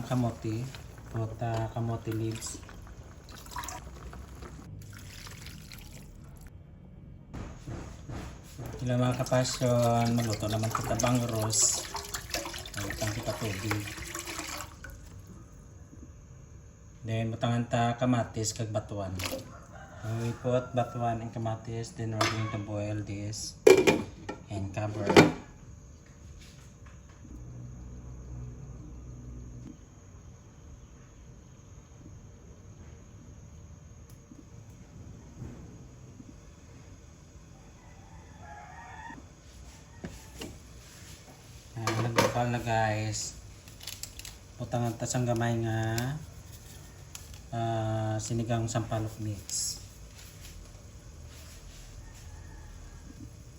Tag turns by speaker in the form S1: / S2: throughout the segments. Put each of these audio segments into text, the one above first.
S1: ng kamote o kamote leaves. Hello mga kapasyon, maluto naman kita bangros. Butang kita tubig. Then butangan ta kamatis kag batuan. We put batuan and kamatis, then we're going to boil this and cover. Nagbukal na guys. Butangan ta sang gamay nga sinigang sampalok mix.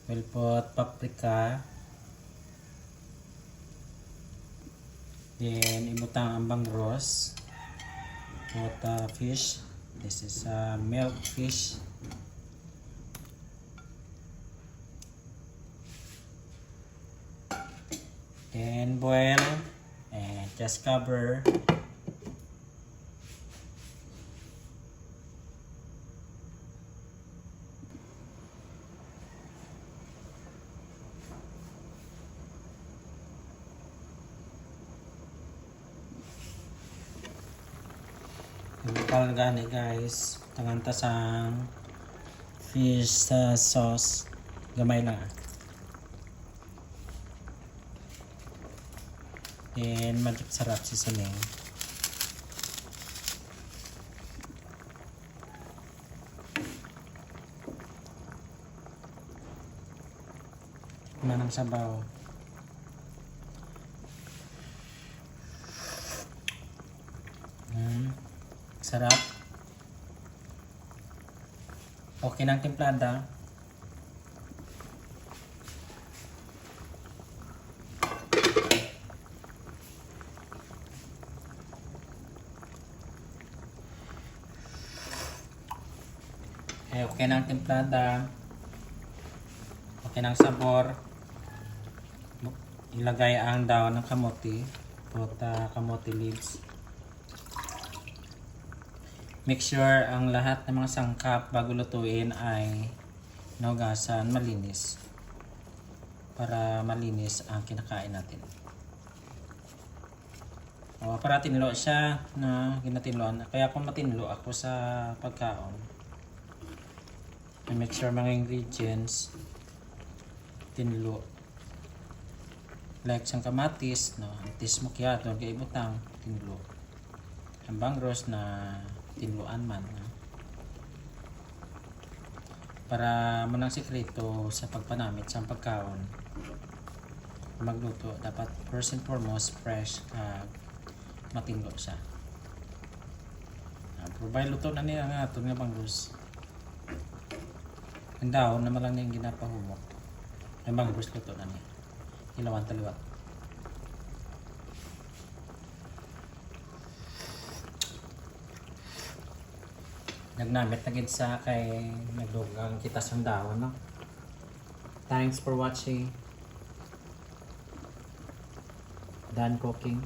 S1: We'll put paprika. Then ibutang ang bangros. Put fish. This is milk fish. Then boil and just cover. Bukal gani guys, tangan ta sang fish sauce, gamay lang. Then magic sarap seasoning. Manang sabaw. Sarap. Okay ng timplada. Okay ng timplada. Okay ng sabor. Ilagay ang daon ng kamote o kamote leaves. Make sure ang lahat ng mga sangkap bago lutuin ay naugasan, malinis. Para malinis ang kinakain natin. Para tinlo siya na ginatinloan. Kaya kung matinlo ako sa pagkaon, make sure mga ingredients tinlo. Like sang kamatis, antis mokyado, kaya ibutang tinlo. Ang bangros na tinluan man. Para mo ng sikreto sa pagpanamit sa pagkaon, magluto, dapat first and foremost fresh matinlo siya. Provide luto na niya nga itong nga bangros. Ang daon naman lang yung ginapahumok. Ang bangros luto na niya. Ilawan taliwat. Nagnamit na gid sa kay nagdugang kita sang dahon, no? Thanks for watching. Done cooking.